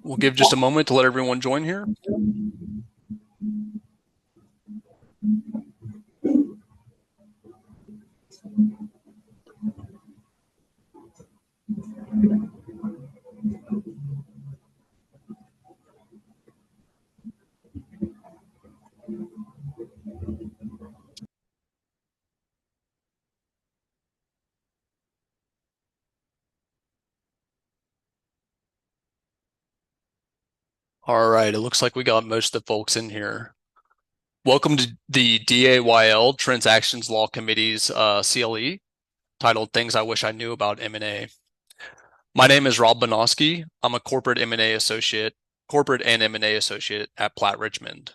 We'll give just a moment to let everyone join here. All right, it looks like we got most of the folks in here. Welcome to the DAYL Transactions Law Committee's CLE, titled Things I Wish I Knew About M&A. My name is Rob Bonoski. I'm a corporate and M&A associate at Platt Richmond.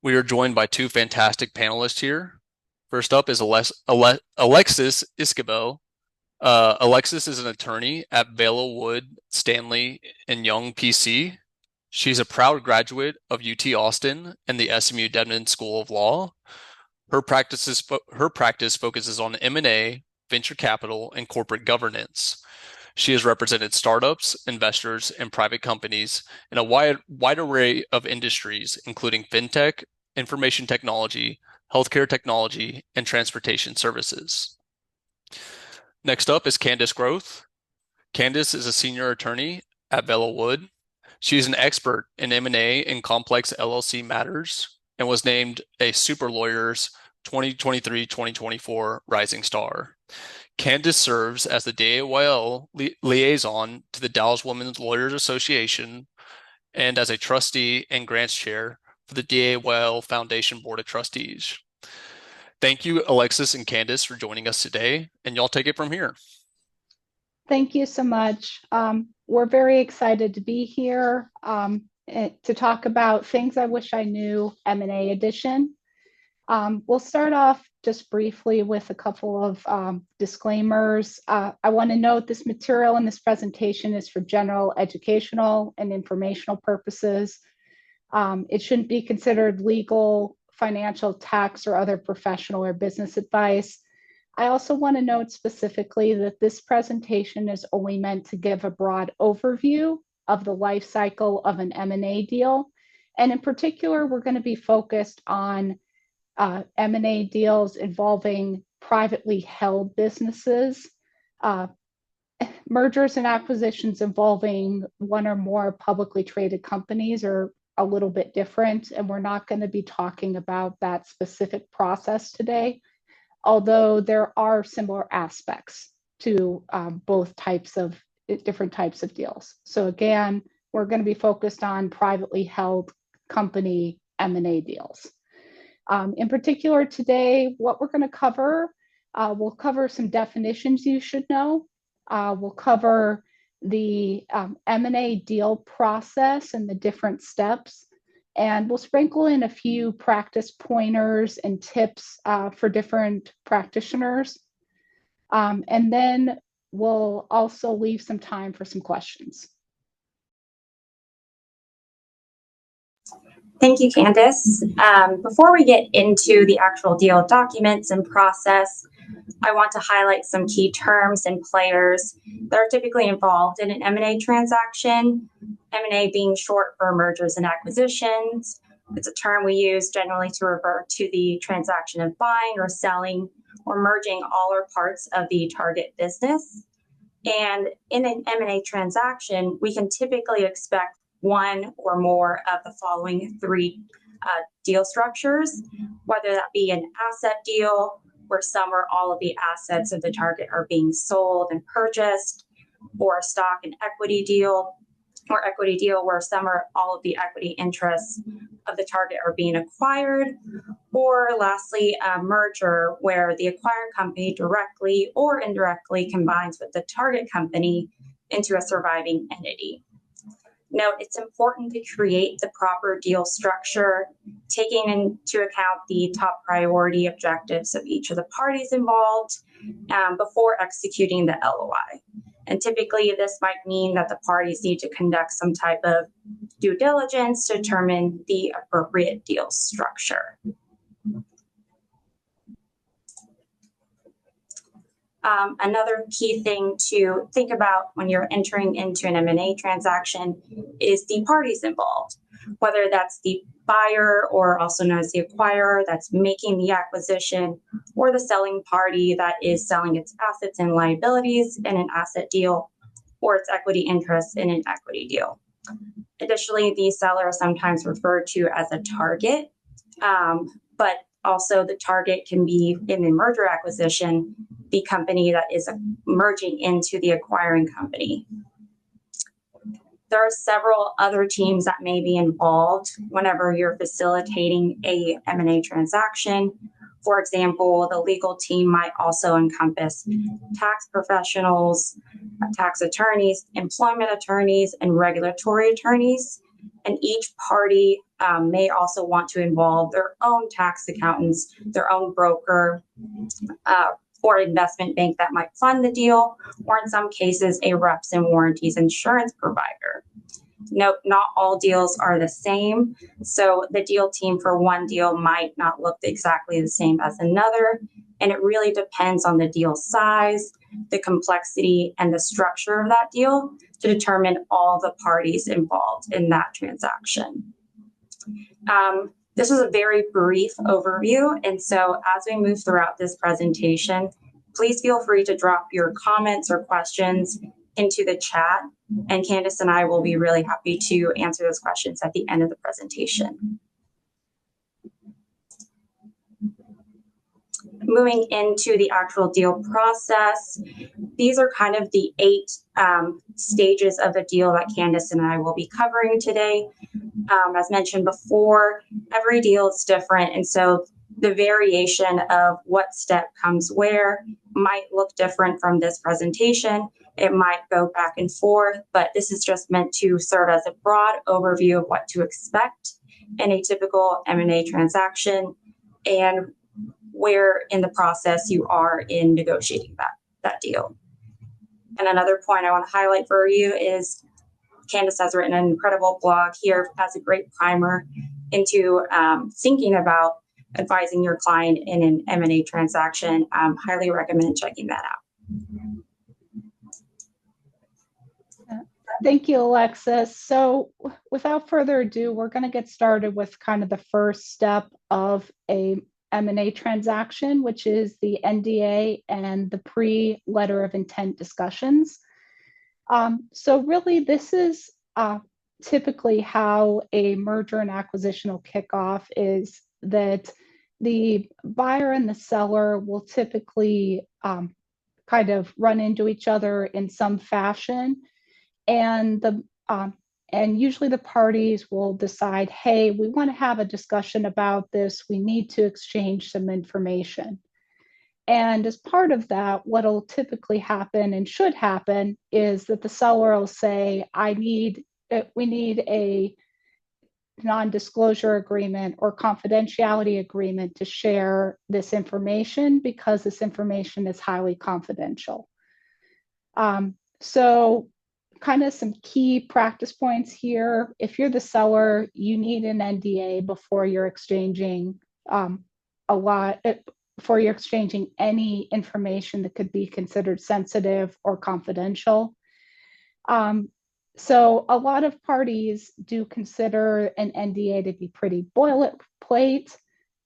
We are joined by two fantastic panelists here. First up is Alexis Iscabel. Alexis is an attorney at Vela Wood, Stanley and Young PC. She's a proud graduate of UT Austin and the SMU Dedman School of Law. Her practice focuses on M&A, venture capital, and corporate governance. She has represented startups, investors, and private companies in a wide array of industries, including fintech, information technology, healthcare technology, and transportation services. Next up is Candace Groth. Candace is a senior attorney at Vela Wood. She is an expert in M&A and complex LLC matters and was named a Super Lawyers 2023-2024 Rising Star. Candace serves as the DAYL liaison to the Dallas Women's Lawyers Association and as a trustee and grants chair for the DAYL Foundation Board of Trustees. Thank you, Alexis and Candace, for joining us today, and y'all take it from here. Thank you so much. We're very excited to be here to talk about Things I Wish I Knew M&A edition. We'll start off just briefly with a couple of disclaimers. I want to note this material in this presentation is for general educational and informational purposes. It shouldn't be considered legal, financial, tax, or other professional or business advice. I also want to note specifically that this presentation is only meant to give a broad overview of the life cycle of an M&A deal. And in particular, we're going to be focused on M&A deals involving privately held businesses, mergers and acquisitions involving one or more publicly traded companies are a little bit different, and we're not going to be talking about that specific process today, although there are similar aspects to different types of deals. So again, we're going to be focused on privately held company M&A deals. In particular today, what we're going to cover, we'll cover some definitions you should know. We'll cover the M&A deal process and the different steps. And we'll sprinkle in a few practice pointers and tips for different practitioners. And then we'll also leave some time for some questions. Thank you, Candace. Before we get into the actual deal documents and process, I want to highlight some key terms and players that are typically involved in an M&A transaction. M&A being short for mergers and acquisitions. It's a term we use generally to refer to the transaction of buying or selling or merging all or parts of the target business. And in an M&A transaction, we can typically expect one or more of the following three deal structures, whether that be an asset deal, where some or all of the assets of the target are being sold and purchased, or a stock and equity deal, or equity deal where some or all of the equity interests of the target are being acquired, or lastly, a merger where the acquired company directly or indirectly combines with the target company into a surviving entity. Note, it's important to create the proper deal structure, taking into account the top priority objectives of each of the parties involved before executing the LOI. And typically, this might mean that the parties need to conduct some type of due diligence to determine the appropriate deal structure. Another key thing to think about when you're entering into an M&A transaction is the parties involved, whether that's the buyer or also known as the acquirer that's making the acquisition, or the selling party that is selling its assets and liabilities in an asset deal, or its equity interests in an equity deal. Additionally, the seller is sometimes referred to as a target, but also the target can be in a merger acquisition, the company that is merging into the acquiring company. There are several other teams that may be involved whenever you're facilitating a M&A transaction. For example, the legal team might also encompass tax professionals, tax attorneys, employment attorneys, and regulatory attorneys. And each party may also want to involve their own tax accountants, their own broker, or investment bank that might fund the deal, or in some cases, a reps and warranties insurance provider. Note, not all deals are the same. So the deal team for one deal might not look exactly the same as another. And it really depends on the deal size, the complexity, and the structure of that deal to determine all the parties involved in that transaction. This was a very brief overview. And so as we move throughout this presentation, please feel free to drop your comments or questions into the chat, and Candace and I will be really happy to answer those questions at the end of the presentation. Moving into the actual deal process, these are kind of the 8 stages of the deal that Candace and I will be covering today. As mentioned before, every deal is different, and so the variation of what step comes where might look different from this presentation. It might go back and forth, but this is just meant to serve as a broad overview of what to expect in a typical M&A transaction and where in the process you are in negotiating that deal. And another point I want to highlight for you is Candace has written an incredible blog here, has a great primer into thinking about advising your client in an M&A transaction. Highly recommend checking that out. Thank you, Alexis. So without further ado, we're going to get started with kind of the first step of a M&A transaction, which is the NDA and the pre-letter of intent discussions. So really, this is typically how a merger and acquisition will kick off, is that the buyer and the seller will typically kind of run into each other in some fashion. And usually the parties will decide, hey, we want to have a discussion about this. We need to exchange some information. And as part of that, what will typically happen and should happen is that the seller will say, we need a non-disclosure agreement or confidentiality agreement to share this information because this information is highly confidential. So kind of some key practice points here. If you're the seller, you need an NDA before you're exchanging before you're exchanging any information that could be considered sensitive or confidential. So a lot of parties do consider an NDA to be pretty boilerplate.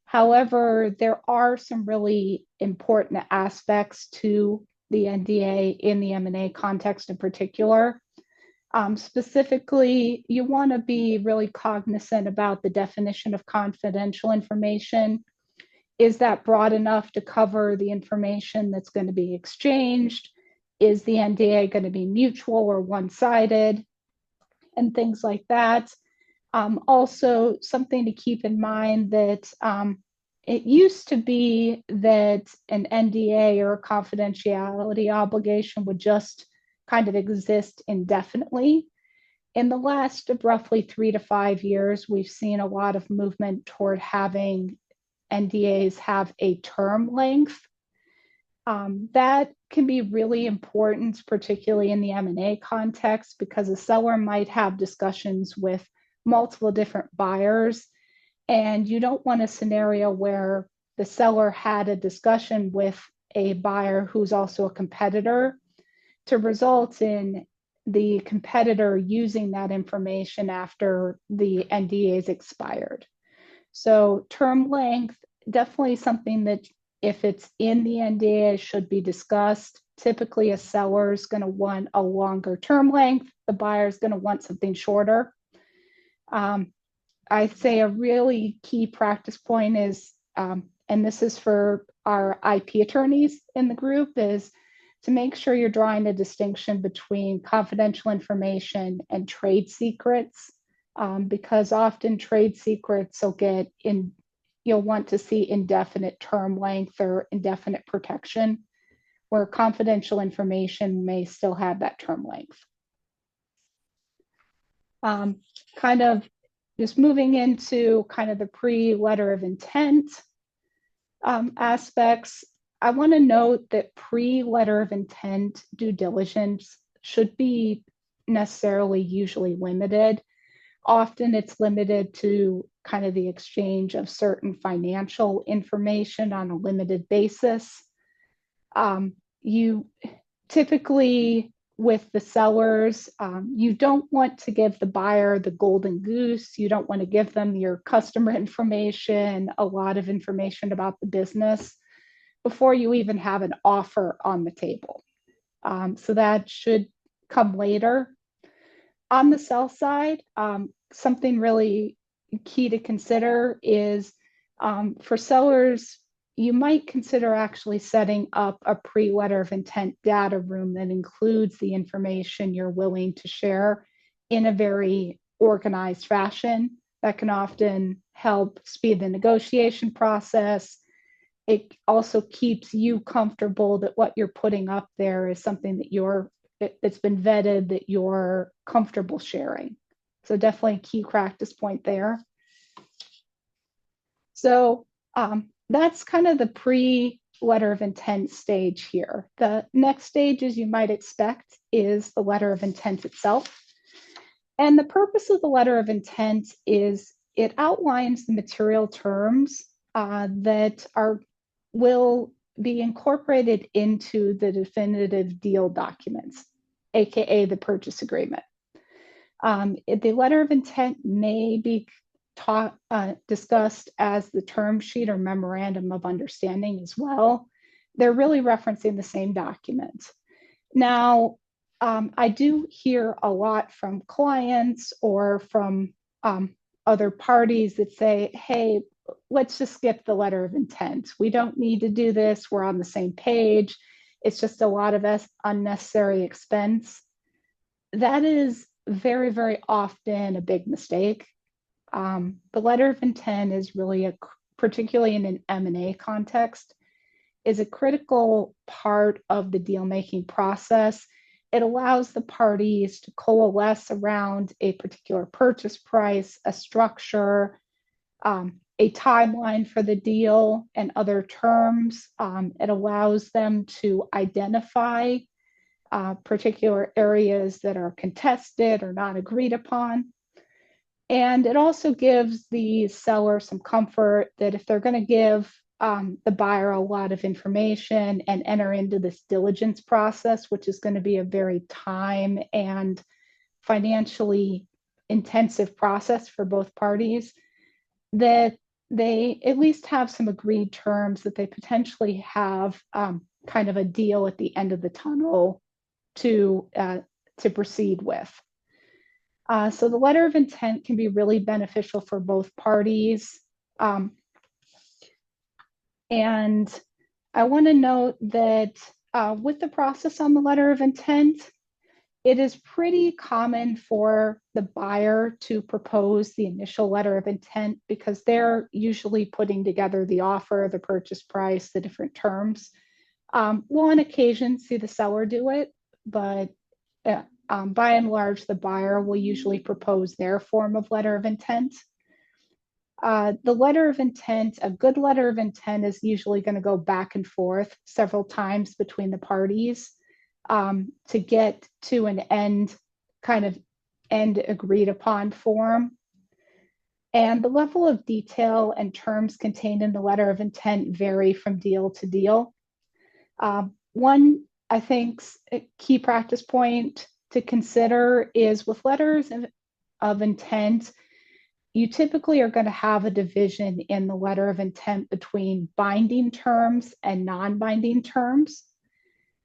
However, there are some really important aspects to the NDA in the M&A context in particular. Specifically, you want to be really cognizant about the definition of confidential information. Is that broad enough to cover the information that's going to be exchanged? Is the NDA going to be mutual or one-sided? And things like that. Also, something to keep in mind that it used to be that an NDA or a confidentiality obligation would just kind of exist indefinitely. In the last roughly 3 to 5 years, we've seen a lot of movement toward having NDAs have a term length. That can be really important, particularly in the M&A context, because a seller might have discussions with multiple different buyers. And you don't want a scenario where the seller had a discussion with a buyer who's also a competitor to result in the competitor using that information after the NDA is expired. So term length, definitely something that if it's in the NDA should be discussed. Typically a seller is going to want a longer term length. The buyer is going to want something shorter. I'd say a really key practice point is, and this is for our IP attorneys in the group, is to make sure you're drawing a distinction between confidential information and trade secrets, because often trade secrets will get in, you'll want to see indefinite term length or indefinite protection, where confidential information may still have that term length. Kind of just moving into kind of the pre-letter of intent aspects, I want to note that pre-letter of intent due diligence should be necessarily usually limited. Often it's limited to kind of the exchange of certain financial information on a limited basis. You typically, with the sellers, you don't want to give the buyer the golden goose. You don't want to give them your customer information, a lot of information about the business before you even have an offer on the table. So that should come later. On the sell side, something really key to consider is for sellers, you might consider actually setting up a pre-letter of intent data room that includes the information you're willing to share in a very organized fashion. That can often help speed the negotiation process. It also keeps you comfortable that what you're putting up there is something that it's been vetted, that you're comfortable sharing. So definitely a key practice point there. So that's kind of the pre-letter of intent stage here. The next stage, as you might expect, is the letter of intent itself. And the purpose of the letter of intent is it outlines the material terms that will be incorporated into the definitive deal documents, aka the purchase agreement. The letter of intent may be discussed as the term sheet or memorandum of understanding as well. They're really referencing the same document. Now, I do hear a lot from clients or from other parties that say, hey, let's just skip the letter of intent. We don't need to do this. We're on the same page. It's just a lot of unnecessary expense. That is very, very often a big mistake. The letter of intent is really particularly in an M&A context, is a critical part of the deal-making process. It allows the parties to coalesce around a particular purchase price, a structure, a timeline for the deal, and other terms. It allows them to identify particular areas that are contested or not agreed upon. And it also gives the seller some comfort that if they're going to give the buyer a lot of information and enter into this diligence process, which is going to be a very time and financially intensive process for both parties, that they at least have some agreed terms, that they potentially have kind of a deal at the end of the tunnel to proceed with. So the letter of intent can be really beneficial for both parties. And I want to note that with the process on the letter of intent, it is pretty common for the buyer to propose the initial letter of intent because they're usually putting together the offer, the purchase price, the different terms. We'll on occasion see the seller do it, but by and large, the buyer will usually propose their form of letter of intent. The letter of intent, a good letter of intent is usually going to go back and forth several times between the parties to get to an end agreed upon form. And the level of detail and terms contained in the letter of intent vary from deal to deal. One, I think, a key practice point to consider is with letters of intent, you typically are going to have a division in the letter of intent between binding terms and non-binding terms.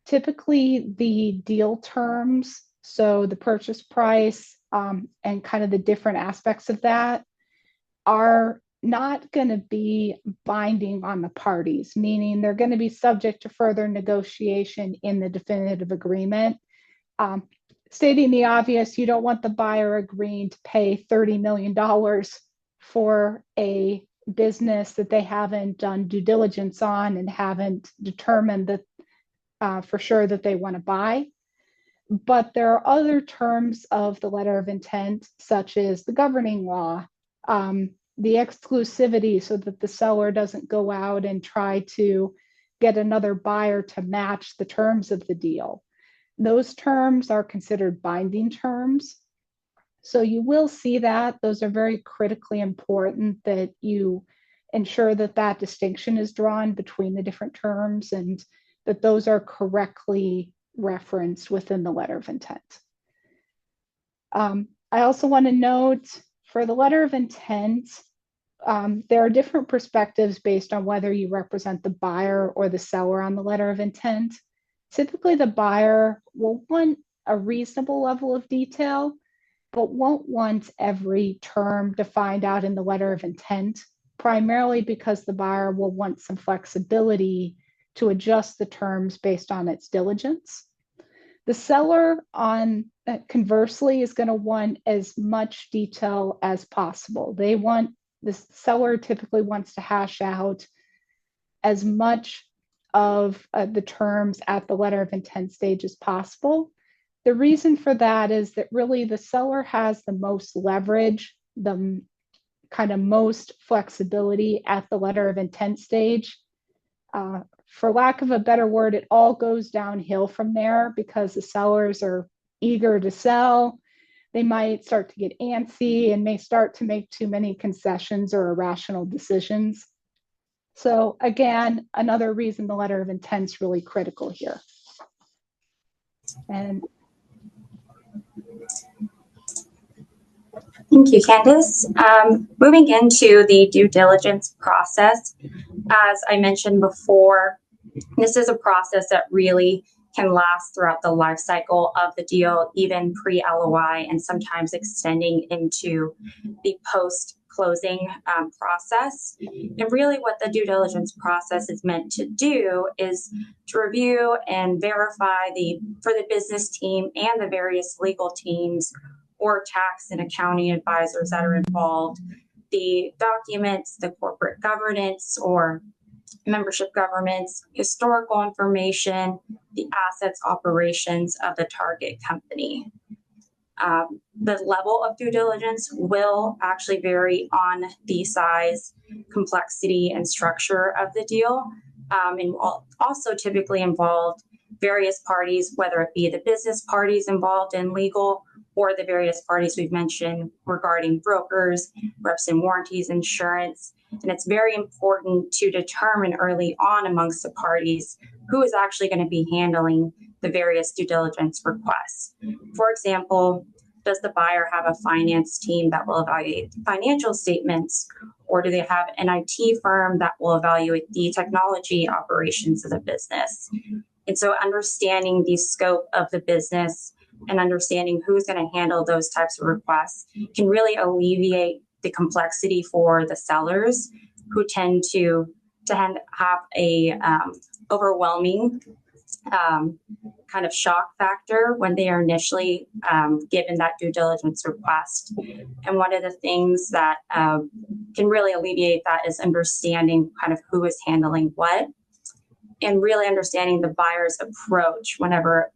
Typically, the deal terms, so the purchase price and kind of the different aspects of that, are not going to be binding on the parties, meaning they're going to be subject to further negotiation in the definitive agreement. Stating the obvious, you don't want the buyer agreeing to pay $30 million for a business that they haven't done due diligence on and haven't determined that for sure that they want to buy. But there are other terms of the letter of intent, such as the governing law, the exclusivity, so that the seller doesn't go out and try to get another buyer to match the terms of the deal. Those terms are considered binding terms. So you will see that. Those are very critically important that you ensure that that distinction is drawn between the different terms and that those are correctly referenced within the letter of intent. I also want to note for the letter of intent, there are different perspectives based on whether you represent the buyer or the seller on the letter of intent. Typically, the buyer will want a reasonable level of detail, but won't want every term defined out in the letter of intent, primarily because the buyer will want some flexibility to adjust the terms based on its diligence. The seller, conversely, is going to want as much detail as possible. The seller typically wants to hash out as much of the terms at the letter of intent stage as possible. The reason for that is that really the seller has the most leverage, the kind of most flexibility at the letter of intent stage. For lack of a better word, it all goes downhill from there because the sellers are eager to sell. They might start to get antsy and may start to make too many concessions or irrational decisions. So again, another reason the letter of intent is really critical here. And thank you, Candace. Moving into the due diligence process, as I mentioned before, this is a process that really can last throughout the life cycle of the deal, even pre-LOI, and sometimes extending into the post-closing process. And really what the due diligence process is meant to do is to review and verify for the business team and the various legal teams or tax and accounting advisors that are involved, the documents, the corporate governance or membership governance, historical information, the assets operations of the target company. The level of due diligence will actually vary on the size, complexity, and structure of the deal, and will also typically involve various parties, whether it be the business parties involved in legal or the various parties we've mentioned regarding brokers, reps and warranties, insurance. And it's very important to determine early on amongst the parties who is actually going to be handling the various due diligence requests. For example, does the buyer have a finance team that will evaluate financial statements, or do they have an IT firm that will evaluate the technology operations of the business? And so understanding the scope of the business and understanding who's going to handle those types of requests can really alleviate the complexity for the sellers who tend to have a overwhelming kind of shock factor when they are initially given that due diligence request. And one of the things that can really alleviate that is understanding kind of who is handling what and really understanding the buyer's approach whenever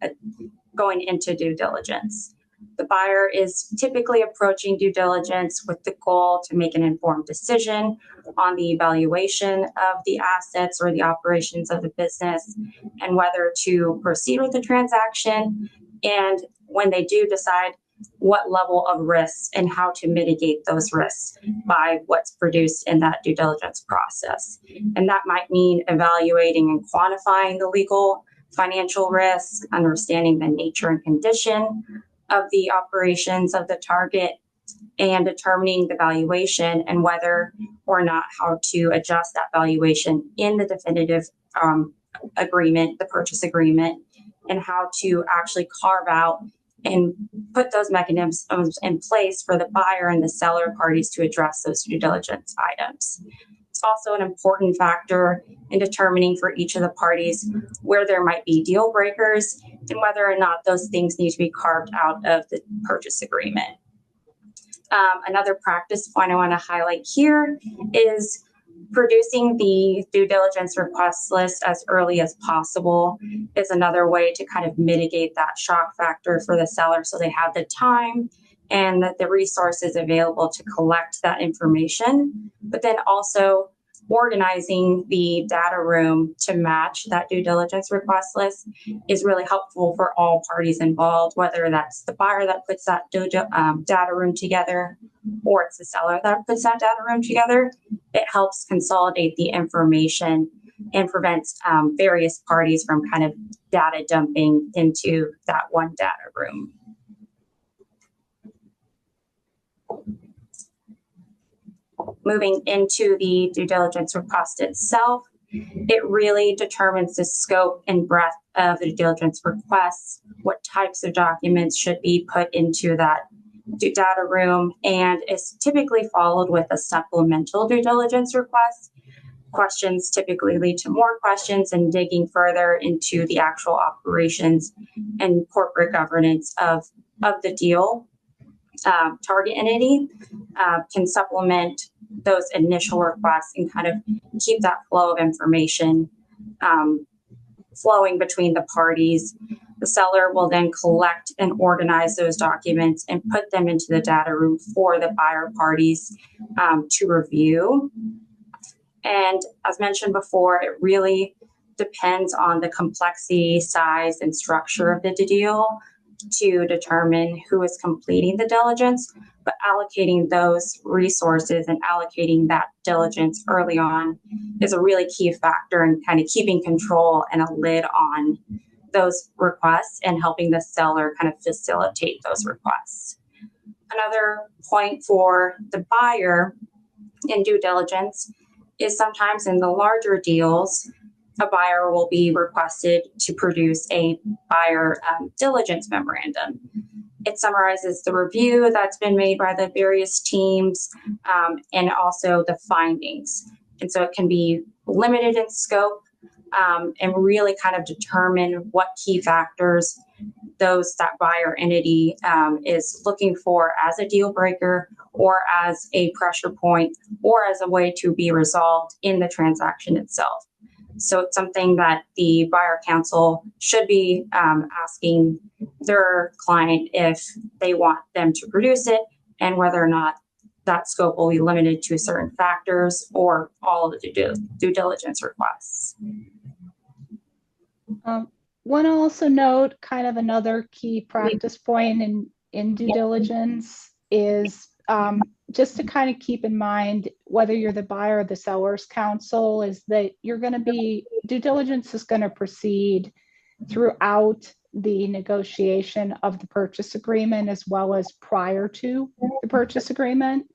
going into due diligence. The buyer is typically approaching due diligence with the goal to make an informed decision on the evaluation of the assets or the operations of the business and whether to proceed with the transaction. And when they do decide what level of risks and how to mitigate those risks by what's produced in that due diligence process. And that might mean evaluating and quantifying the legal, financial risks, understanding the nature and condition of the operations of the target, and determining the valuation and whether or not how to adjust that valuation in the definitive agreement, the purchase agreement, and how to actually carve out and put those mechanisms in place for the buyer and the seller parties to address those due diligence items. It's also an important factor in determining for each of the parties where there might be deal breakers and whether or not those things need to be carved out of the purchase agreement. Another practice point I want to highlight here is producing the due diligence request list as early as possible is another way to kind of mitigate that shock factor for the seller so they have the time and the resources available to collect that information, but then also organizing the data room to match that due diligence request list is really helpful for all parties involved, whether that's the buyer that puts that data room together or it's the seller that puts that data room together. It helps consolidate the information and prevents various parties from kind of data dumping into that one data room. Moving into the due diligence request itself, it really determines the scope and breadth of the due diligence requests, what types of documents should be put into that data room, and is typically followed with a supplemental due diligence request. Questions typically lead to more questions and digging further into the actual operations and corporate governance of the deal. Target entity can supplement those initial requests and kind of keep that flow of information flowing between the parties. The seller will then collect and organize those documents and put them into the data room for the buyer parties to review. And as mentioned before, it really depends on the complexity, size, and structure of the deal to determine who is completing the diligence, but allocating those resources and allocating that diligence early on is a really key factor in kind of keeping control and a lid on those requests and helping the seller kind of facilitate those requests. Another point for the buyer in due diligence is sometimes in the larger deals, a buyer will be requested to produce a buyer diligence memorandum. It summarizes the review that's been made by the various teams and also the findings. And so it can be limited in scope and really kind of determine what key factors that buyer entity is looking for as a deal breaker or as a pressure point or as a way to be resolved in the transaction itself. So it's something that the buyer counsel should be asking their client if they want them to produce it and whether or not that scope will be limited to certain factors or all of the due diligence requests. Want to also note kind of another key practice point in due diligence is just to kind of keep in mind whether you're the buyer or the seller's counsel is that due diligence is going to proceed throughout the negotiation of the purchase agreement as well as prior to the purchase agreement.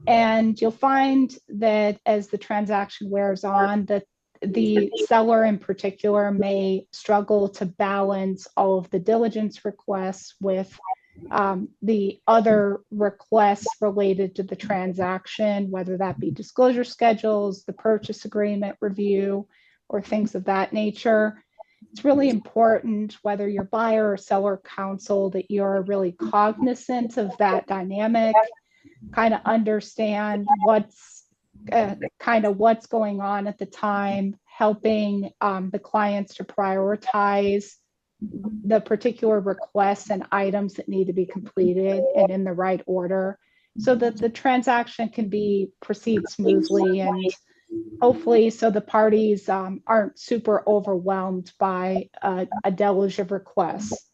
And you'll find that as the transaction wears on, that the seller in particular may struggle to balance all of the diligence requests with the other requests related to the transaction, whether that be disclosure schedules, the purchase agreement review, or things of that nature. It's really important, whether you're buyer or seller counsel, that you're really cognizant of that dynamic, kind of understand what's going on at the time, helping the clients to prioritize the particular requests and items that need to be completed and in the right order so that the transaction can proceed smoothly and hopefully so the parties aren't super overwhelmed by a deluge of requests.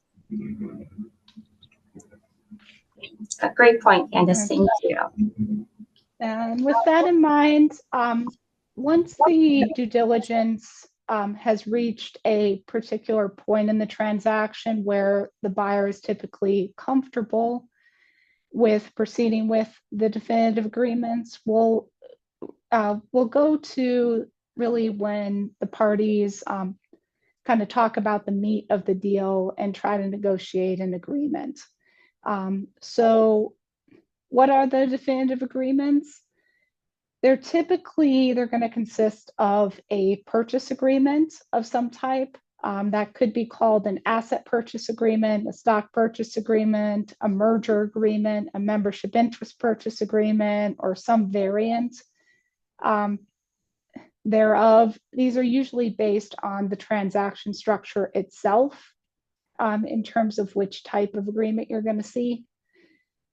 A great point, Candace. Thank you. And with that in mind, once the due diligence has reached a particular point in the transaction where the buyer is typically comfortable with proceeding with the definitive agreements, we'll go to really when the parties kind of talk about the meat of the deal and try to negotiate an agreement. So what are the definitive agreements? They're going to consist of a purchase agreement of some type. That could be called an asset purchase agreement, a stock purchase agreement, a merger agreement, a membership interest purchase agreement, or some variant thereof. These are usually based on the transaction structure itself in terms of which type of agreement you're going to see.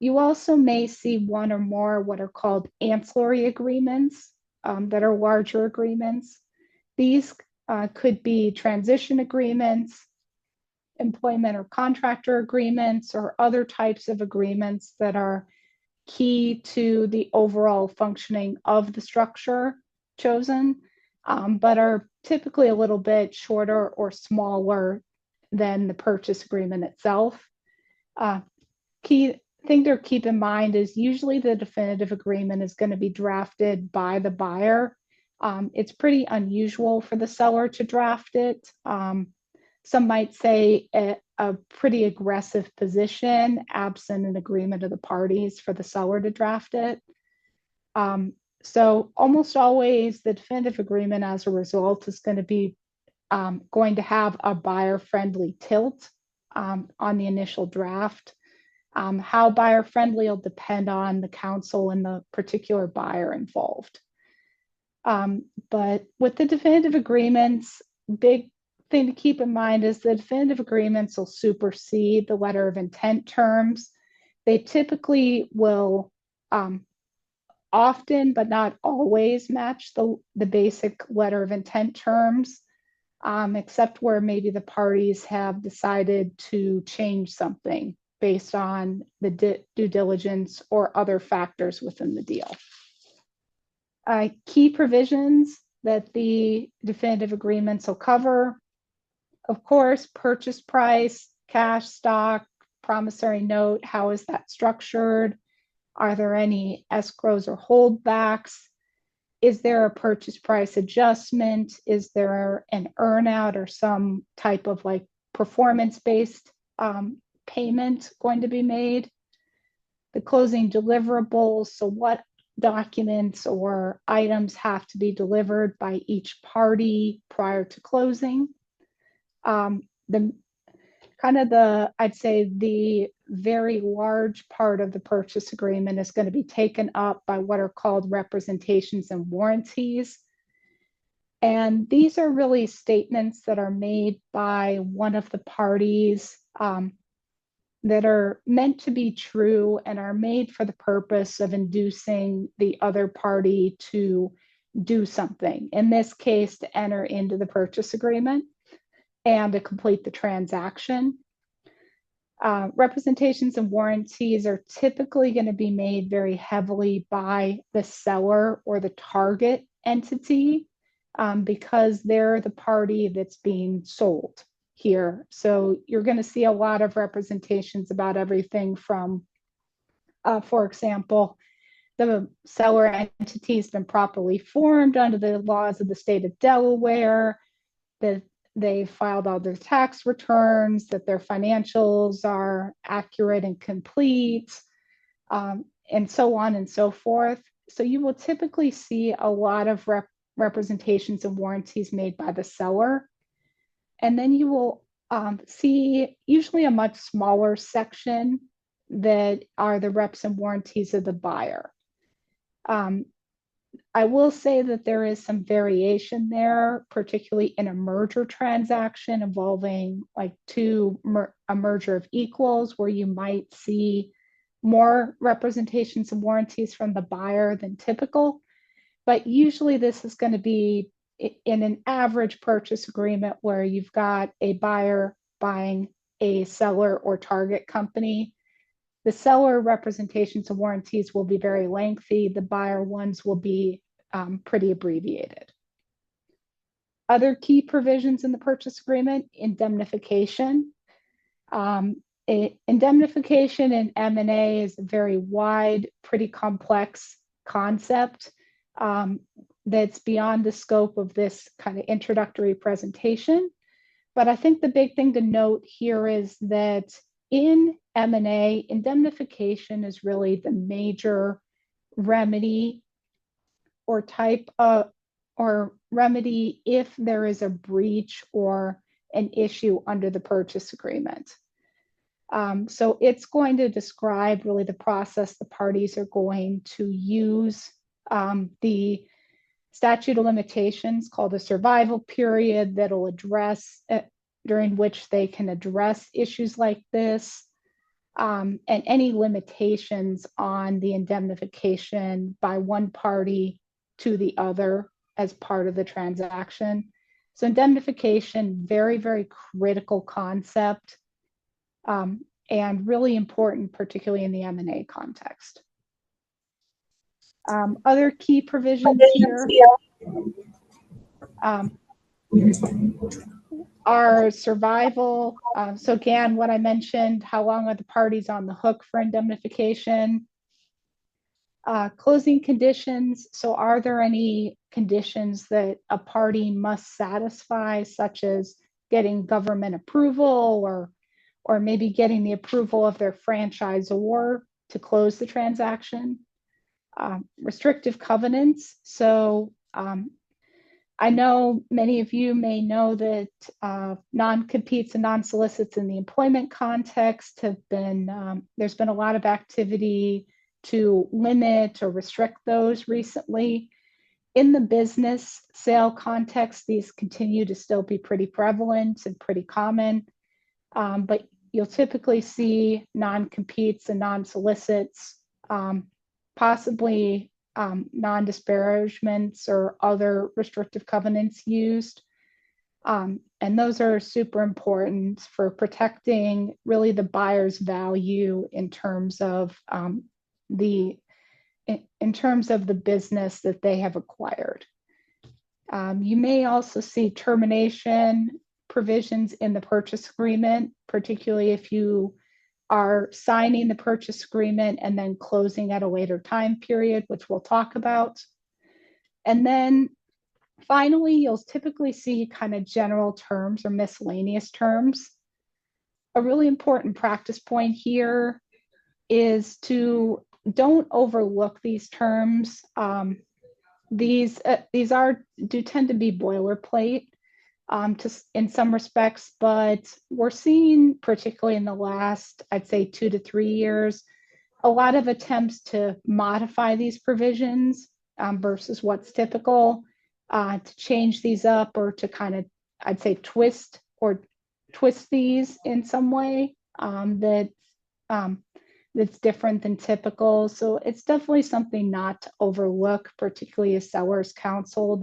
You also may see one or more what are called ancillary agreements that are larger agreements. These could be transition agreements, employment or contractor agreements, or other types of agreements that are key to the overall functioning of the structure chosen, but are typically a little bit shorter or smaller than the purchase agreement itself. Key thing to keep in mind is usually the definitive agreement is going to be drafted by the buyer. It's pretty unusual for the seller to draft it. Some might say a pretty aggressive position, absent an agreement of the parties, for the seller to draft it. So almost always the definitive agreement as a result is going to be going to have a buyer-friendly tilt on the initial draft. How buyer-friendly will depend on the counsel and the particular buyer involved. But with the definitive agreements, big thing to keep in mind is the definitive agreements will supersede the letter of intent terms. They typically will often, but not always, match the basic letter of intent terms, except where maybe the parties have decided to change something based on the due diligence or other factors within the deal. Key provisions that the definitive agreements will cover: of course, purchase price, cash, stock, promissory note. How is that structured? Are there any escrows or holdbacks? Is there a purchase price adjustment? Is there an earnout or some type of like performance-based payment going to be made? The closing deliverables. So what documents or items have to be delivered by each party prior to closing? I'd say the very large part of the purchase agreement is going to be taken up by what are called representations and warranties. And these are really statements that are made by one of the parties that are meant to be true and are made for the purpose of inducing the other party to do something. In this case, to enter into the purchase agreement and to complete the transaction. Representations and warranties are typically going to be made very heavily by the seller or the target entity because they're the party that's being sold here. So you're going to see a lot of representations about everything from, for example, the seller entity has been properly formed under the laws of the state of Delaware, that they filed all their tax returns, that their financials are accurate and complete, and so on and so forth. So you will typically see a lot of representations and warranties made by the seller. And then you will see usually a much smaller section that are the reps and warranties of the buyer. I will say that there is some variation there, particularly in a merger transaction involving like a merger of equals, where you might see more representations and warranties from the buyer than typical. But usually this is going to be in an average purchase agreement where you've got a buyer buying a seller or target company. The seller representations and warranties will be very lengthy. The buyer ones will be pretty abbreviated. Other key provisions in the purchase agreement: indemnification. Indemnification in M&A is a very wide, pretty complex concept that's beyond the scope of this kind of introductory presentation. But I think the big thing to note here is that in M&A, indemnification is really the major remedy or type of or remedy if there is a breach or an issue under the purchase agreement. So it's going to describe really the process the parties are going to use. The statute of limitations called a survival period that'll address during which they can address issues like this, and any limitations on the indemnification by one party to the other as part of the transaction. So indemnification, very, very critical concept, and really important, particularly in the M&A context. Other key provisions here are survival. So again, what I mentioned, how long are the parties on the hook for indemnification? Closing conditions. So are there any conditions that a party must satisfy, such as getting government approval or maybe getting the approval of their franchisor to close the transaction? Restrictive covenants. So I know many of you may know that non-competes and non-solicits in the employment context have been, there's been a lot of activity to limit or restrict those recently. In the business sale context, these continue to still be pretty prevalent and pretty common, but you'll typically see non-competes and non-solicits, possibly non-disparagements or other restrictive covenants used. And those are super important for protecting really the buyer's value in terms of the business that they have acquired. You may also see termination provisions in the purchase agreement, particularly if you are signing the purchase agreement and then closing at a later time period, which we'll talk about. And then finally, you'll typically see kind of general terms or miscellaneous terms. A really important practice point here is to don't overlook these terms. These do tend to be boilerplate in some respects, but we're seeing, particularly in the last, I'd say 2 to 3 years, a lot of attempts to modify these provisions versus what's typical, to change these up or to kind of, I'd say, twist these in some way that's different than typical. So it's definitely something not to overlook, particularly as seller's counsel,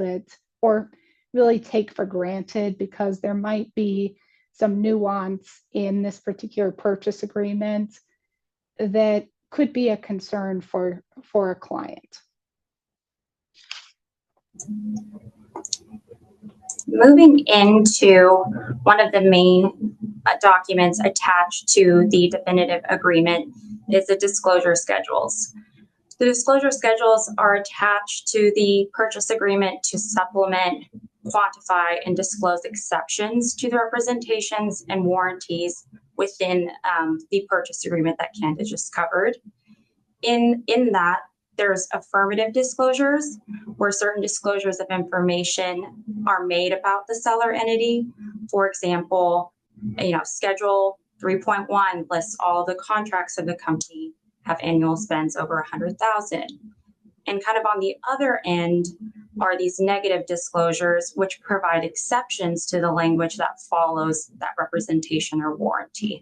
or really take for granted, because there might be some nuance in this particular purchase agreement that could be a concern for a client. Moving into one of the main documents attached to the definitive agreement is the disclosure schedules. The disclosure schedules are attached to the purchase agreement to supplement, quantify, and disclose exceptions to the representations and warranties within the purchase agreement that Candace just covered. In that, there's affirmative disclosures, where certain disclosures of information are made about the seller entity. For example, Schedule 3.1 lists all the contracts of the company have annual spends over $100,000. And kind of on the other end are these negative disclosures, which provide exceptions to the language that follows that representation or warranty.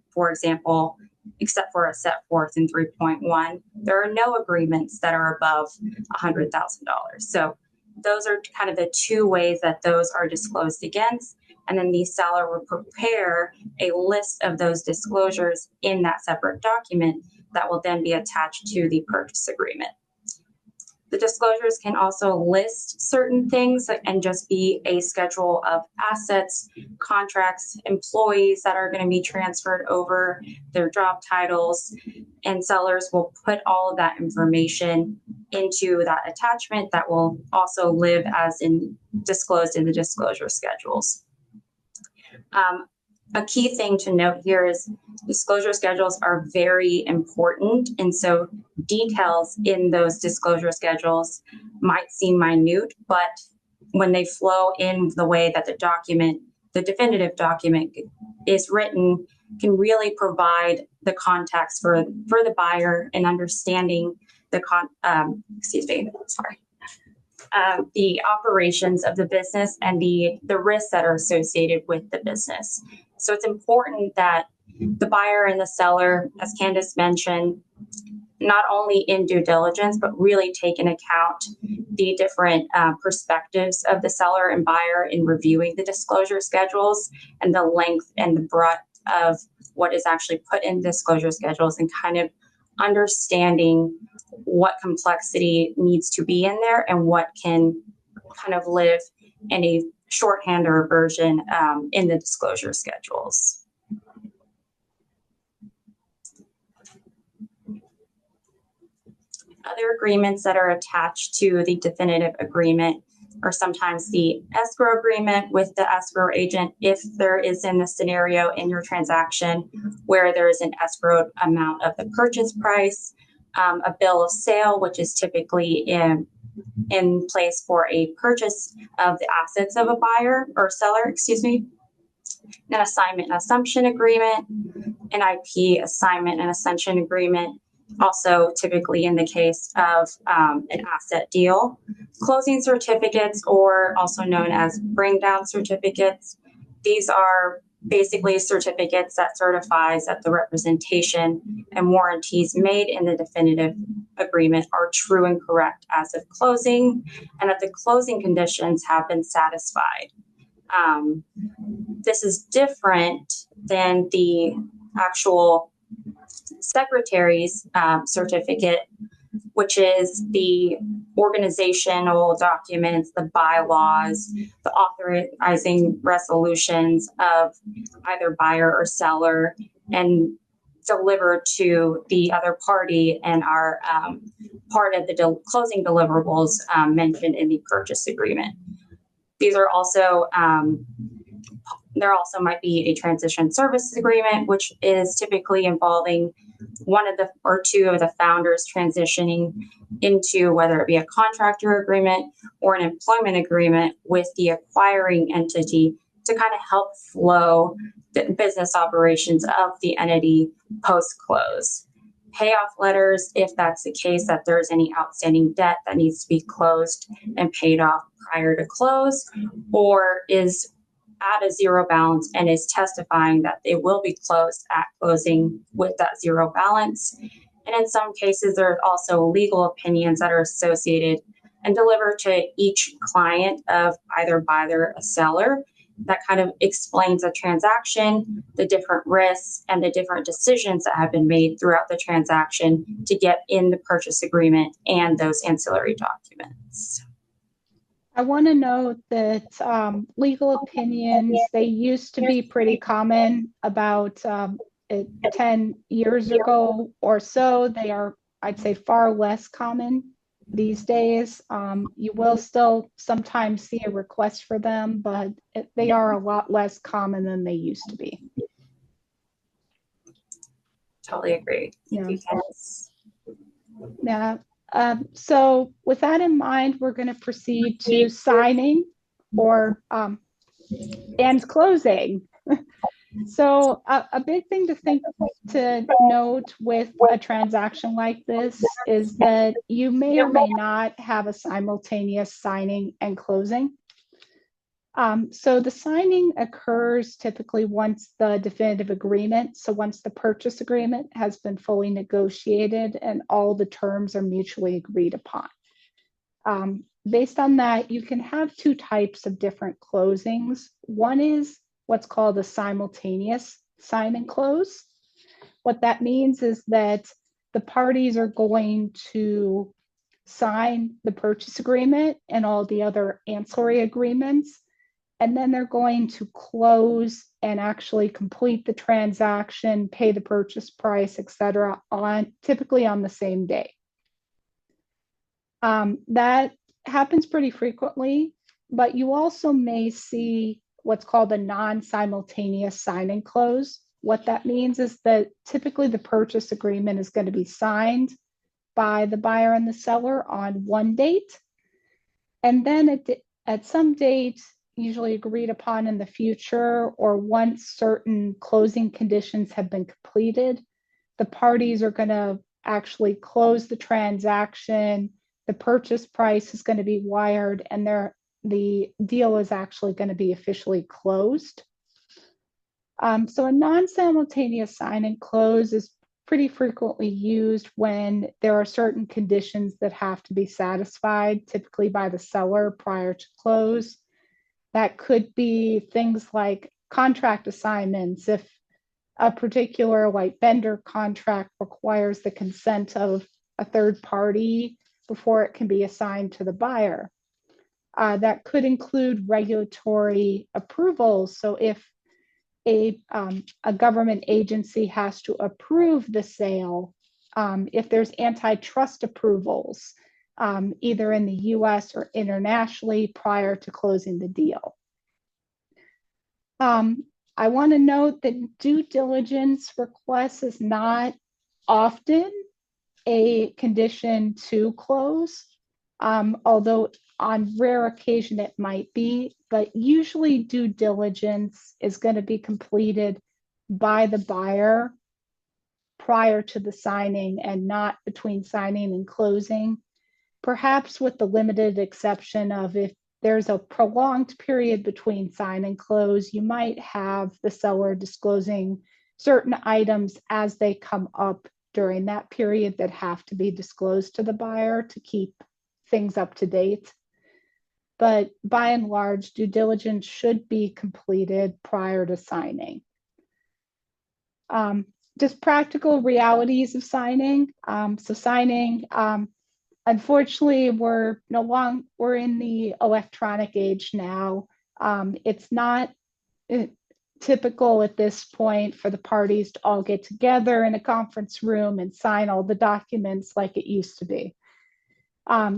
For example, except for a set forth in 3.1, there are no agreements that are above $100,000. So those are kind of the two ways that those are disclosed against. and then the seller will prepare a list of those disclosures in that separate document that will then be attached to the purchase agreement. The disclosures can also list certain things and just be a schedule of assets, contracts, employees that are going to be transferred over, their job titles, and sellers will put all of that information into that attachment that will also live as disclosed in the disclosure schedules. A key thing to note here is disclosure schedules are very important, and so details in those disclosure schedules might seem minute, but when they flow in the way that the definitive document is written, can really provide the context for the buyer in understanding the the operations of the business and the risks that are associated with the business. So it's important that the buyer and the seller, as Candace mentioned, not only in due diligence, but really take into account the different perspectives of the seller and buyer in reviewing the disclosure schedules and the length and the breadth of what is actually put in disclosure schedules, and kind of understanding what complexity needs to be in there and what can kind of live in a shorthand or version in the disclosure schedules. Other agreements that are attached to the definitive agreement are sometimes the escrow agreement with the escrow agent, if there is in the scenario in your transaction where there is an escrowed amount of the purchase price, a bill of sale, which is typically in place for a purchase of the assets of a buyer or seller, an assignment and assumption agreement, an IP assignment and assumption agreement, also typically in the case of an asset deal. Closing certificates, or also known as bring down certificates. These are basically certificates that certifies that the representation and warranties made in the definitive agreement are true and correct as of closing, and that the closing conditions have been satisfied. This is different than the actual secretary's certificate, which is the organizational documents, the bylaws, the authorizing resolutions of either buyer or seller, and delivered to the other party and are part of the closing deliverables mentioned in the purchase agreement. These are also there also might be a transition services agreement, which is typically involving one of the or two of the founders transitioning into whether it be a contractor agreement or an employment agreement with the acquiring entity to kind of help flow the business operations of the entity post-close. Payoff letters, if that's the case, that there's any outstanding debt that needs to be closed and paid off prior to close, or is at a zero balance and is testifying that they will be closed at closing with that zero balance. And in some cases, there are also legal opinions that are associated and delivered to each client of either buyer or seller that kind of explains the transaction, the different risks, and the different decisions that have been made throughout the transaction to get in the purchase agreement and those ancillary documents. I want to note that legal opinions, they used to be pretty common about 10 years ago or so. They are, I'd say, far less common these days. You will still sometimes see a request for them, but they are a lot less common than they used to be. Totally agree. Yeah. Because Yeah. So with that in mind, we're going to proceed to signing or and closing. So a big thing to note with a transaction like this is that you may or may not have a simultaneous signing and closing. So the signing occurs typically once the definitive agreement, so once the purchase agreement has been fully negotiated and all the terms are mutually agreed upon. based on that, you can have two types of different closings. One is what's called a simultaneous sign and close. What that means is that the parties are going to sign the purchase agreement and all the other ancillary agreements, and then they're going to close and actually complete the transaction, pay the purchase price, et cetera, typically on the same day. That happens pretty frequently, but you also may see what's called a non-simultaneous sign and close. What that means is that typically the purchase agreement is going to be signed by the buyer and the seller on one date, and then at some date, usually agreed upon in the future, or once certain closing conditions have been completed, the parties are going to actually close the transaction. The purchase price is going to be wired, and the deal is actually going to be officially closed. So a non-simultaneous sign and close is pretty frequently used when there are certain conditions that have to be satisfied, typically by the seller prior to close. That could be things like contract assignments. If a particular like vendor contract requires the consent of a third party before it can be assigned to the buyer. That could include regulatory approvals. So if a government agency has to approve the sale, if there's antitrust approvals, either in the US or internationally prior to closing the deal. I want to note that due diligence request is not often a condition to close, although on rare occasion it might be, but usually due diligence is going to be completed by the buyer prior to the signing and not between signing and closing, perhaps with the limited exception of if there's a prolonged period between sign and close, you might have the seller disclosing certain items as they come up during that period that have to be disclosed to the buyer to keep things up to date. But by and large, due diligence should be completed prior to signing. Just practical realities of signing. So signing, unfortunately, we're in the electronic age now. It's not typical at this point for the parties to all get together in a conference room and sign all the documents like it used to be.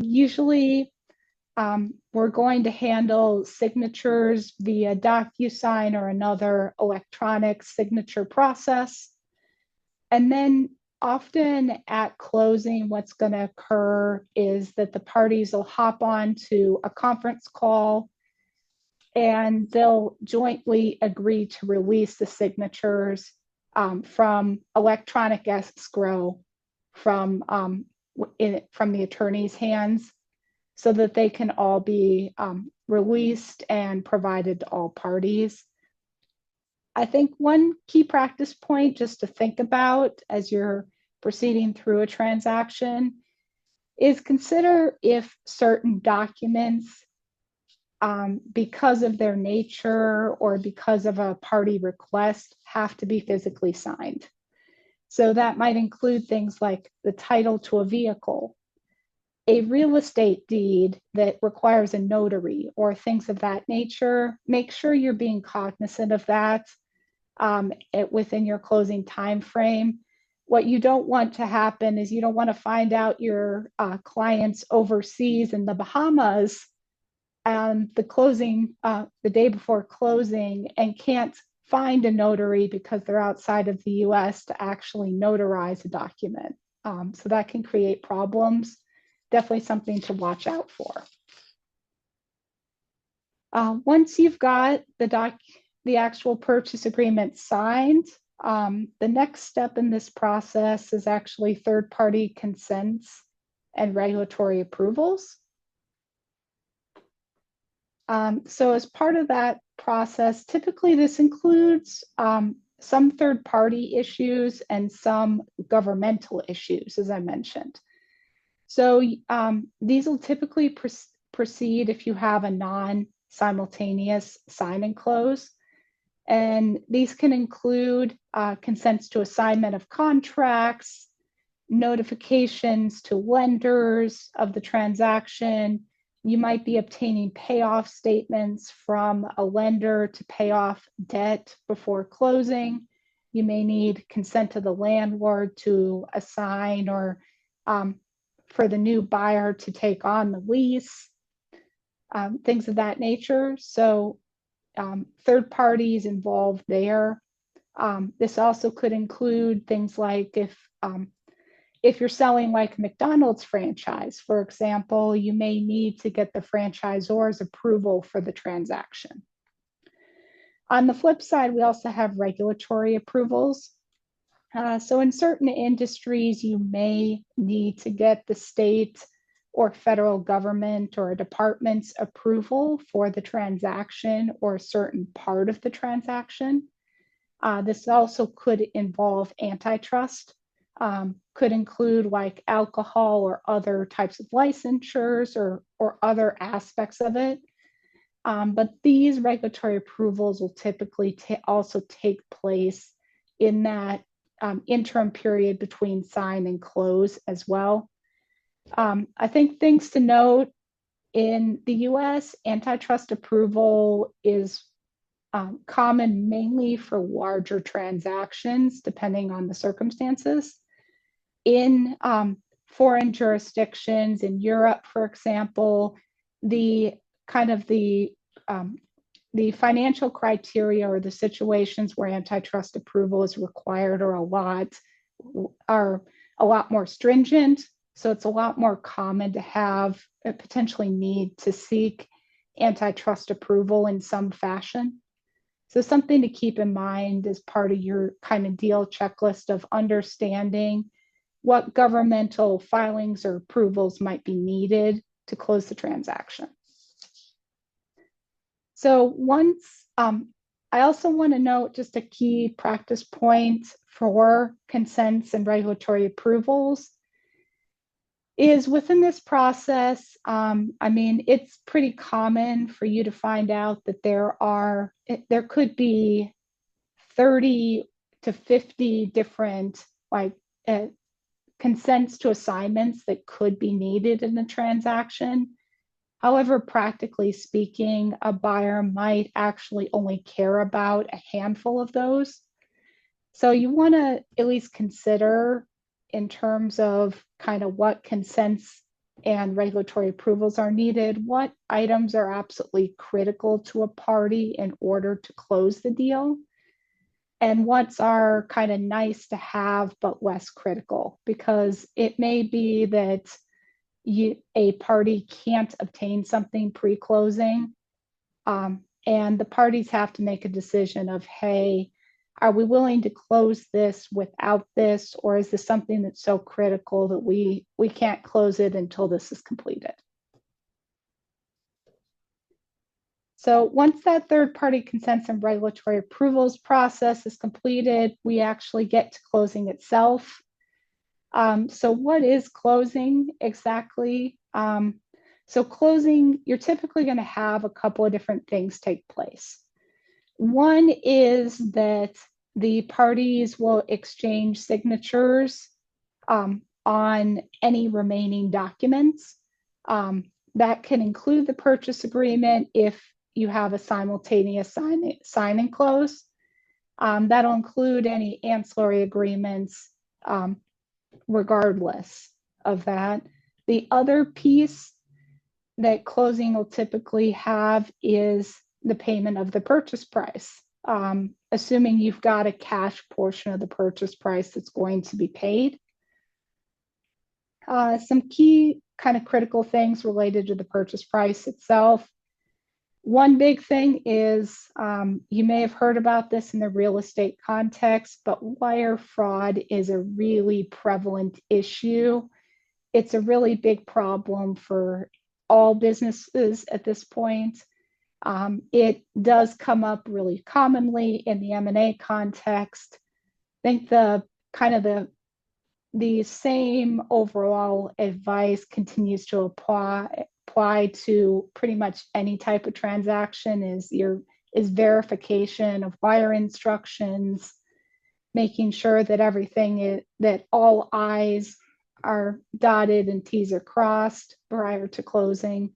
Usually, we're going to handle signatures via DocuSign or another electronic signature process. And then often at closing, what's going to occur is that the parties will hop on to a conference call and they'll jointly agree to release the signatures from electronic escrow from the attorney's hands, so that they can all be released and provided to all parties. I think one key practice point just to think about as you're proceeding through a transaction is consider if certain documents, because of their nature or because of a party request, have to be physically signed. So that might include things like the title to a vehicle, a real estate deed that requires a notary, or things of that nature. Make sure you're being cognizant of that within your closing time frame. What you don't want to happen is you don't want to find out your clients overseas in the Bahamas and the day before closing, and can't find a notary because they're outside of the US to actually notarize a document. So that can create problems. Definitely something to watch out for. Once you've got the actual purchase agreement signed, the next step in this process is actually third-party consents and regulatory approvals. So as part of that process, typically this includes some third-party issues and some governmental issues, as I mentioned. So these will typically proceed if you have a non-simultaneous sign and close. And these can include consents to assignment of contracts, notifications to lenders of the transaction. You might be obtaining payoff statements from a lender to pay off debt before closing. You may need consent of the landlord to assign or for the new buyer to take on the lease, things of that nature. So third parties involved there. This also could include things like if you're selling like a McDonald's franchise, for example, you may need to get the franchisor's approval for the transaction. On the flip side, we also have regulatory approvals. So in certain industries, you may need to get the state or federal government or a department's approval for the transaction or a certain part of the transaction. This also could involve antitrust, could include like alcohol or other types of licensures or other aspects of it. But these regulatory approvals will typically also take place in that interim period between sign and close as well. I think things to note in the US, antitrust approval is common mainly for larger transactions, depending on the circumstances. In foreign jurisdictions, in Europe, for example, the financial criteria or the situations where antitrust approval is required are a lot more stringent. So it's a lot more common to have potentially need to seek antitrust approval in some fashion. So something to keep in mind as part of your kind of deal checklist of understanding what governmental filings or approvals might be needed to close the transaction. So I also want to note just a key practice point for consents and regulatory approvals is within this process, it's pretty common for you to find out that there could be 30 to 50 different consents to assignments that could be needed in a transaction. However, practically speaking, a buyer might actually only care about a handful of those. So you want to at least consider in terms of kind of what consents and regulatory approvals are needed, what items are absolutely critical to a party in order to close the deal, and what's are kind of nice to have but less critical, because it may be that a party can't obtain something pre-closing, and the parties have to make a decision of, hey, are we willing to close this without this, or is this something that's so critical that we can't close it until this is completed? So once that third-party consents and regulatory approvals process is completed, we actually get to closing itself. So what is closing exactly? So closing, you're typically going to have a couple of different things take place. One is that the parties will exchange signatures on any remaining documents. That can include the purchase agreement if you have a simultaneous sign and close. That'll include any ancillary agreements regardless of that. The other piece that closing will typically have is the payment of the purchase price, assuming you've got a cash portion of the purchase price that's going to be paid. Some key kind of critical things related to the purchase price itself. One big thing is, you may have heard about this in the real estate context, but wire fraud is a really prevalent issue. It's a really big problem for all businesses at this point. It does come up really commonly in the M&A context. I think the same overall advice continues to apply apply to pretty much any type of transaction is verification of wire instructions, making sure that that all I's are dotted and T's are crossed prior to closing.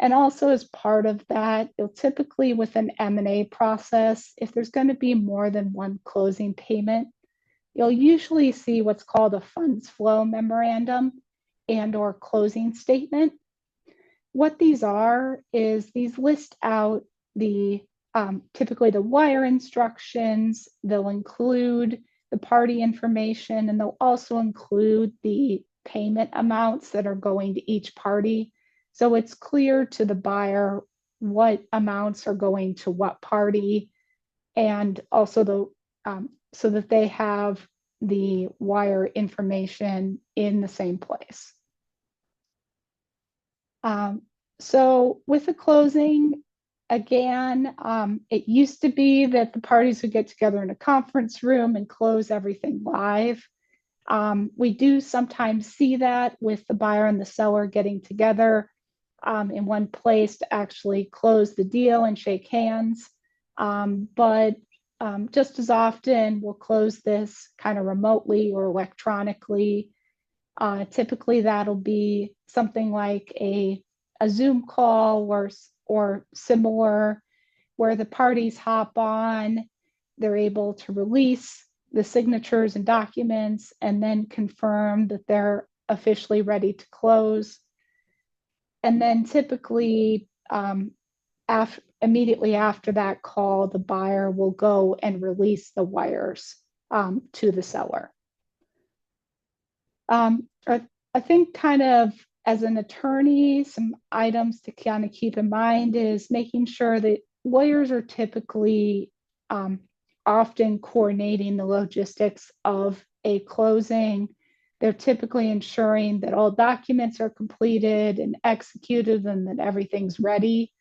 And also as part of that, you'll typically with an M&A process, if there's going to be more than one closing payment, you'll usually see what's called a funds flow memorandum and or closing statement. What these are is these list out the typically the wire instructions. They'll include the party information, and they'll also include the payment amounts that are going to each party. So it's clear to the buyer what amounts are going to what party, and also so that they have the wire information in the same place. So with the closing, again, it used to be that the parties would get together in a conference room and close everything live. We do sometimes see that with the buyer and the seller getting together in one place to actually close the deal and shake hands. But just as often, we'll close this kind of remotely or electronically. Typically, that'll be something like a Zoom call or similar, where the parties hop on, they're able to release the signatures and documents and then confirm that they're officially ready to close. And then typically, immediately after that call, the buyer will go and release the wires to the seller. I think kind of as an attorney, some items to kind of keep in mind is making sure that lawyers are typically often coordinating the logistics of a closing. They're typically ensuring that all documents are completed and executed and that everything's ready.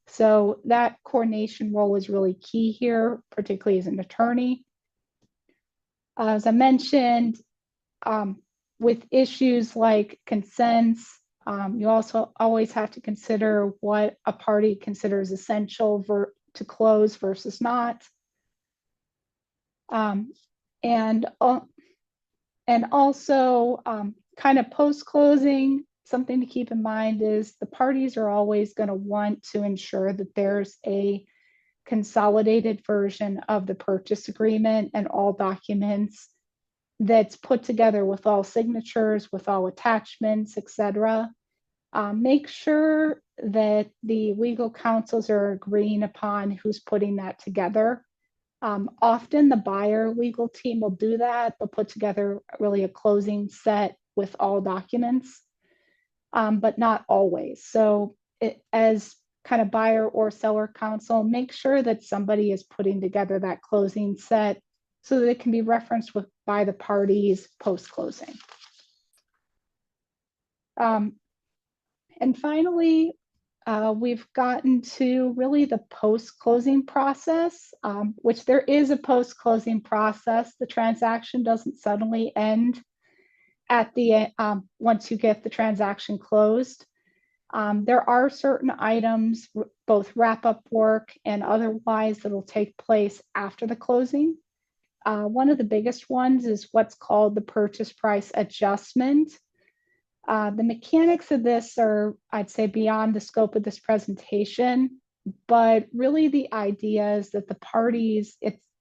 So that coordination role is really key here, particularly as an attorney. As I mentioned, with issues like consents, you also always have to consider what a party considers essential to close versus not. And also kind of post-closing, something to keep in mind is the parties are always going to want to ensure that there's a consolidated version of the purchase agreement and all documents that's put together with all signatures, with all attachments, etc. Make sure that the legal counsels are agreeing upon who's putting that together. Often the buyer legal team will do that. They'll put together really a closing set with all documents, but not always. So as kind of buyer or seller counsel, make sure that somebody is putting together that closing set so that it can be referenced by the parties post-closing. And finally, we've gotten to really the post-closing process, which there is a post-closing process. The transaction doesn't suddenly end at the once you get the transaction closed. There are certain items, both wrap-up work and otherwise, that will take place after the closing. One of the biggest ones is what's called the purchase price adjustment. The mechanics of this are, I'd say, beyond the scope of this presentation, but really the idea is that the parties,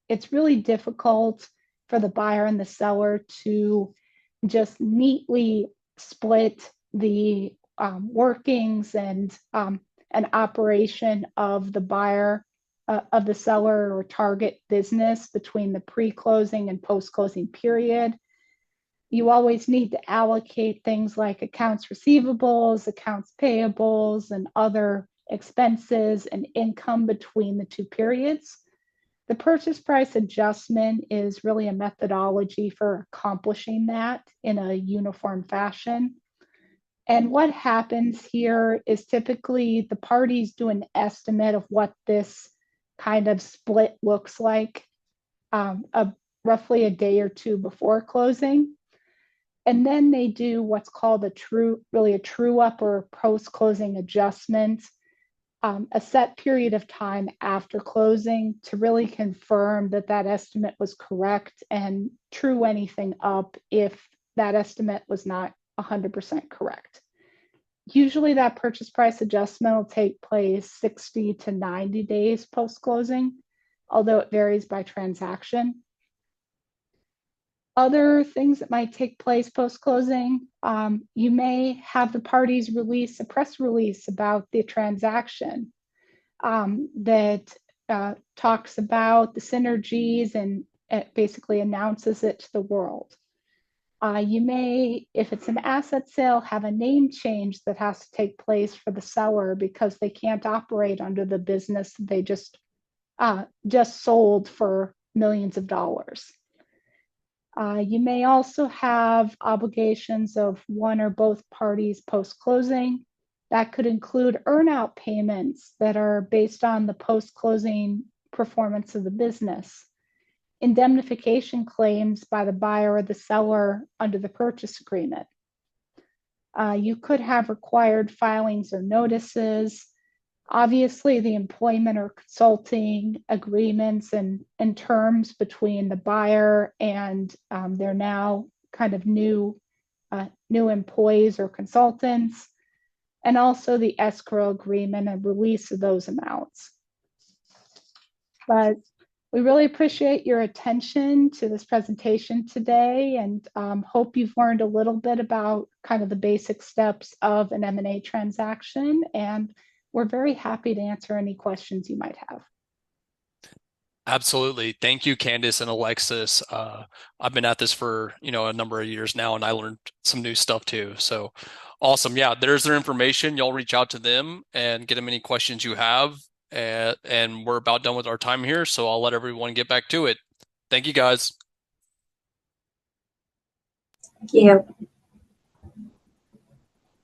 it's really difficult for the buyer and the seller to just neatly split the workings and operation of the buyer, of the seller or target business between the pre-closing and post-closing period. You always need to allocate things like accounts receivables, accounts payables, and other expenses and income between the two periods. The purchase price adjustment is really a methodology for accomplishing that in a uniform fashion. And what happens here is typically the parties do an estimate of what this kind of split looks like roughly a day or two before closing. And then they do what's called a true up or post-closing adjustment, a set period of time after closing to really confirm that that estimate was correct and true anything up if that estimate was not 100% correct. Usually that purchase price adjustment will take place 60 to 90 days post-closing, although it varies by transaction. Other things that might take place post-closing, you may have the parties release a press release about the transaction that talks about the synergies and it basically announces it to the world. You may, if it's an asset sale, have a name change that has to take place for the seller because they can't operate under the business they just sold for millions of dollars. You may also have obligations of one or both parties post-closing. That could include earnout payments that are based on the post-closing performance of the business, indemnification claims by the buyer or the seller under the purchase agreement. You could have required filings or notices. Obviously, the employment or consulting agreements and terms between the buyer and their now kind of new employees or consultants, and also the escrow agreement and release of those amounts. But we really appreciate your attention to this presentation today and hope you've learned a little bit about kind of the basic steps of an M&A transaction. And we're very happy to answer any questions you might have. Absolutely. Thank you, Candace and Alexis. I've been at this for, a number of years now, and I learned some new stuff too. So awesome. Yeah, there's their information. Y'all reach out to them and get them any questions you have. And we're about done with our time here, so I'll let everyone get back to it. Thank you, guys. Thank you.